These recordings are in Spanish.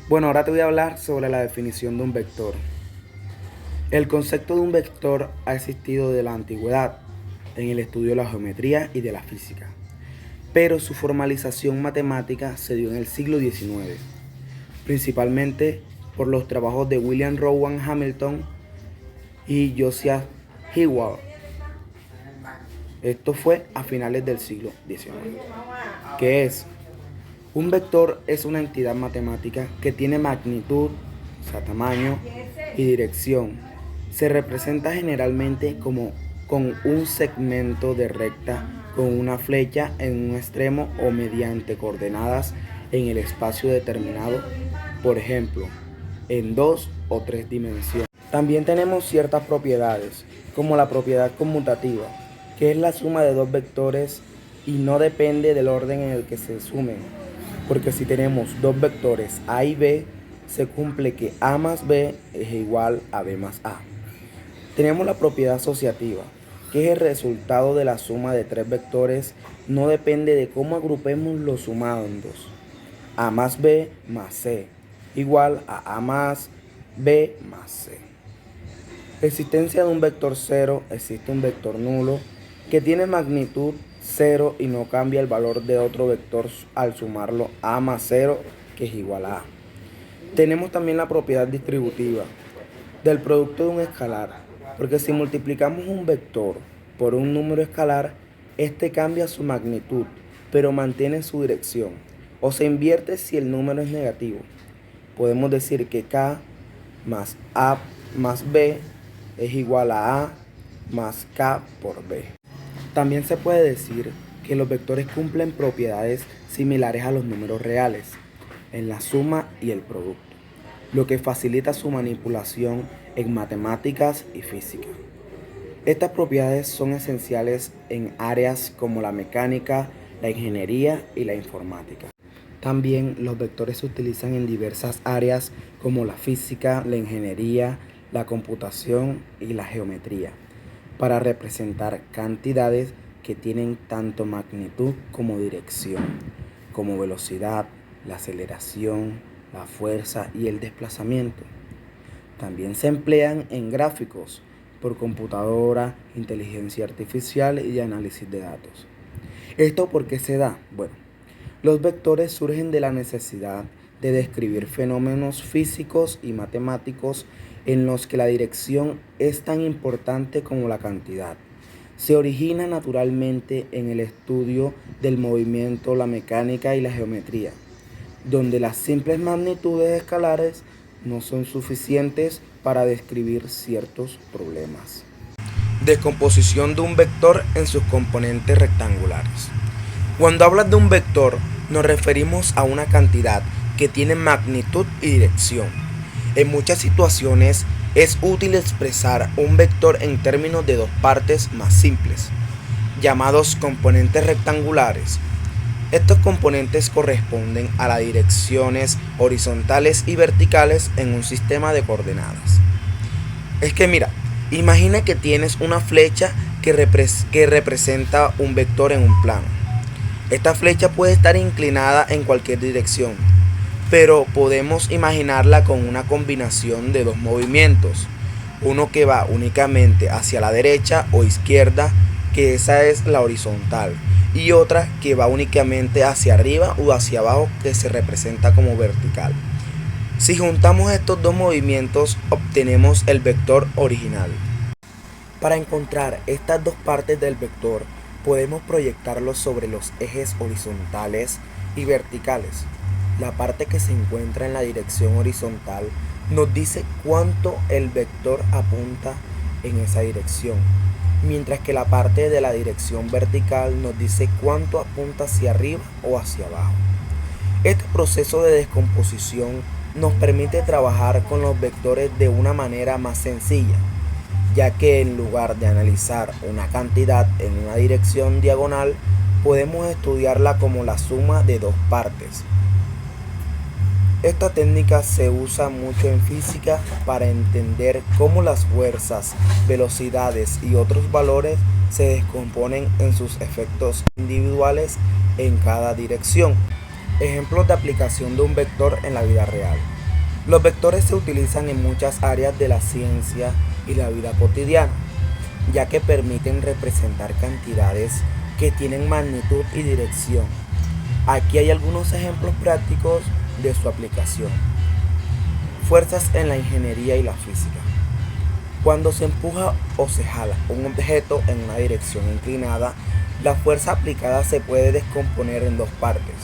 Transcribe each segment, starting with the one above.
Bueno, ahora te voy a hablar sobre la definición de un vector. El concepto de un vector ha existido desde la antigüedad en el estudio de la geometría y de la física, pero su formalización matemática se dio en el siglo XIX, principalmente por los trabajos de William Rowan Hamilton y Josiah Hewlett. Esto fue a finales del siglo XIX. ¿Qué es? Un vector es una entidad matemática que tiene magnitud, o sea, tamaño, y dirección. Se representa generalmente como con un segmento de recta con una flecha en un extremo o mediante coordenadas en el espacio determinado, por ejemplo, en 2 o 3 dimensiones. También tenemos ciertas propiedades, como la propiedad conmutativa, que es la suma de dos vectores y no depende del orden en el que se sumen. Porque si tenemos dos vectores A y B, se cumple que A más B es igual a B más A. Tenemos la propiedad asociativa, que es el resultado de la suma de tres vectores, no depende de cómo agrupemos los sumandos. A más B más C igual a A más B más C. Existencia de un vector cero, existe un vector nulo que tiene magnitud 0 y no cambia el valor de otro vector al sumarlo A más 0, que es igual a A. Tenemos también la propiedad distributiva del producto de un escalar, porque si multiplicamos un vector por un número escalar, este cambia su magnitud, pero mantiene su dirección, o se invierte si el número es negativo. Podemos decir que K más A más B es igual a A más K por B. También se puede decir que los vectores cumplen propiedades similares a los números reales en la suma y el producto, lo que facilita su manipulación en matemáticas y física. Estas propiedades son esenciales en áreas como la mecánica, la ingeniería y la informática. También los vectores se utilizan en diversas áreas como la física, la ingeniería, la computación y la geometría, para representar cantidades que tienen tanto magnitud como dirección, como velocidad, la aceleración, la fuerza y el desplazamiento. También se emplean en gráficos por computadora, inteligencia artificial y análisis de datos. ¿Esto por qué se da? Bueno, los vectores surgen de la necesidad de describir fenómenos físicos y matemáticos en los que la dirección es tan importante como la cantidad. Se origina naturalmente en el estudio del movimiento, la mecánica y la geometría, donde las simples magnitudes escalares no son suficientes para describir ciertos problemas. Descomposición de un vector en sus componentes rectangulares. Cuando hablas de un vector, nos referimos a una cantidad que tiene magnitud y dirección. En muchas situaciones es útil expresar un vector en términos de dos partes más simples, llamados componentes rectangulares. Estos componentes corresponden a las direcciones horizontales y verticales en un sistema de coordenadas. Es que mira, imagina que tienes una flecha que representa un vector en un plano. Esta flecha puede estar inclinada en cualquier dirección, pero podemos imaginarla con una combinación de dos movimientos, uno que va únicamente hacia la derecha o izquierda, que esa es la horizontal, y otra que va únicamente hacia arriba o hacia abajo, que se representa como vertical. Si juntamos estos dos movimientos, obtenemos el vector original. Para encontrar estas dos partes del vector, podemos proyectarlos sobre los ejes horizontales y verticales. La parte que se encuentra en la dirección horizontal nos dice cuánto el vector apunta en esa dirección, mientras que la parte de la dirección vertical nos dice cuánto apunta hacia arriba o hacia abajo. Este proceso de descomposición nos permite trabajar con los vectores de una manera más sencilla, ya que en lugar de analizar una cantidad en una dirección diagonal, podemos estudiarla como la suma de dos partes. Esta técnica se usa mucho en física para entender cómo las fuerzas, velocidades y otros valores se descomponen en sus efectos individuales en cada dirección. Ejemplos de aplicación de un vector en la vida real. Los vectores se utilizan en muchas áreas de la ciencia y la vida cotidiana, ya que permiten representar cantidades que tienen magnitud y dirección. Aquí hay algunos ejemplos prácticos de su aplicación. Fuerzas en la ingeniería y la física. Cuando se empuja o se jala un objeto en una dirección inclinada, la fuerza aplicada se puede descomponer en dos partes,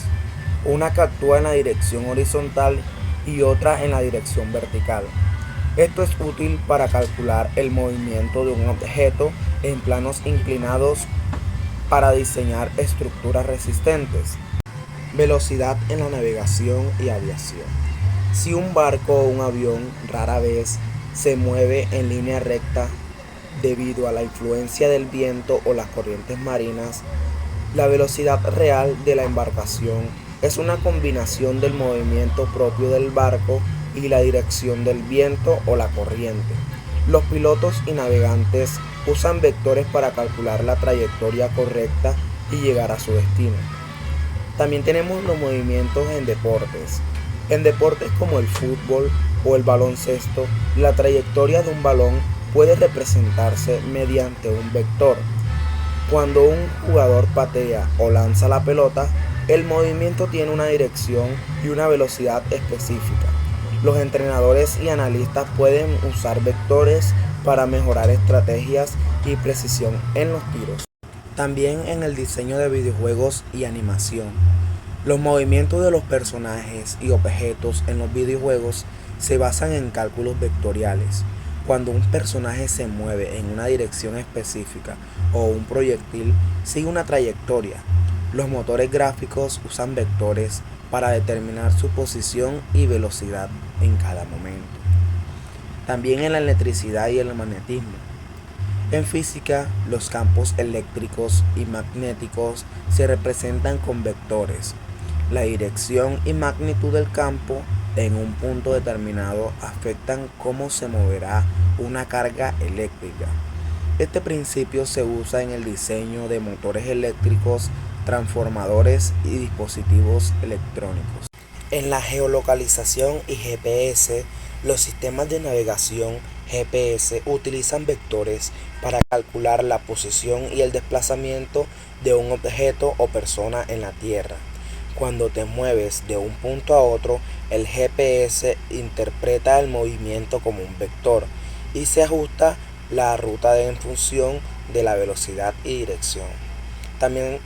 una que actúa en la dirección horizontal y otra en la dirección vertical. Esto es útil para calcular el movimiento de un objeto en planos inclinados para diseñar estructuras resistentes. Velocidad en la navegación y aviación. Si un barco o un avión rara vez se mueve en línea recta debido a la influencia del viento o las corrientes marinas, la velocidad real de la embarcación es una combinación del movimiento propio del barco y la dirección del viento o la corriente. Los pilotos y navegantes usan vectores para calcular la trayectoria correcta y llegar a su destino. También tenemos los movimientos en deportes. En deportes como el fútbol o el baloncesto, la trayectoria de un balón puede representarse mediante un vector. Cuando un jugador patea o lanza la pelota, el movimiento tiene una dirección y una velocidad específica. Los entrenadores y analistas pueden usar vectores para mejorar estrategias y precisión en los tiros. También en el diseño de videojuegos y animación. Los movimientos de los personajes y objetos en los videojuegos se basan en cálculos vectoriales. Cuando un personaje se mueve en una dirección específica o un proyectil sigue una trayectoria, los motores gráficos usan vectores para determinar su posición y velocidad en cada momento. También en la electricidad y el magnetismo. En física, los campos eléctricos y magnéticos se representan con vectores. La dirección y magnitud del campo en un punto determinado afectan cómo se moverá una carga eléctrica. Este principio se usa en el diseño de motores eléctricos, transformadores y dispositivos electrónicos. En la geolocalización y GPS, los sistemas de navegación GPS utilizan vectores para calcular la posición y el desplazamiento de un objeto o persona en la Tierra. Cuando te mueves de un punto a otro, el GPS interpreta el movimiento como un vector y se ajusta la ruta en función de la velocidad y dirección. También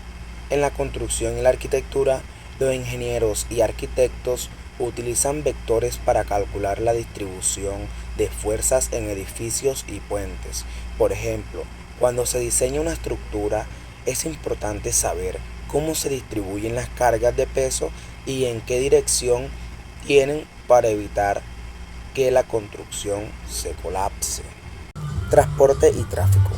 en la construcción y la arquitectura, los ingenieros y arquitectos utilizan vectores para calcular la distribución de fuerzas en edificios y puentes. Por ejemplo, cuando se diseña una estructura, es importante saber cómo se distribuyen las cargas de peso y en qué dirección tienen para evitar que la construcción se colapse. Transporte y tráfico.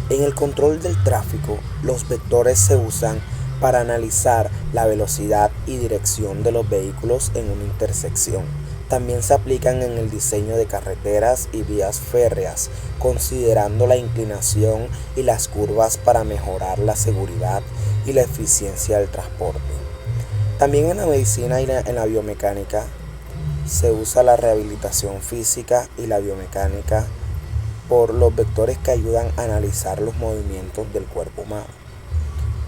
En el control del tráfico, los vectores se usan para analizar la velocidad y dirección de los vehículos en una intersección. También se aplican en el diseño de carreteras y vías férreas, considerando la inclinación y las curvas para mejorar la seguridad y la eficiencia del transporte. También en la medicina y en la biomecánica se usa la rehabilitación física y la biomecánica por los vectores que ayudan a analizar los movimientos del cuerpo humano.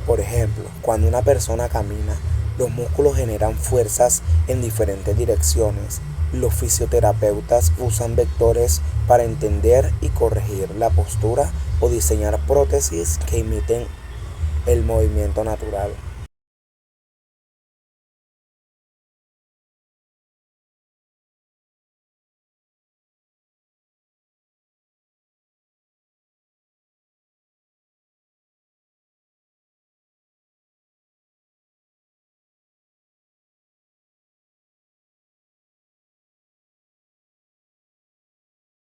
Por ejemplo, cuando una persona camina, los músculos generan fuerzas en diferentes direcciones. Los fisioterapeutas usan vectores para entender y corregir la postura o diseñar prótesis que imiten el movimiento natural.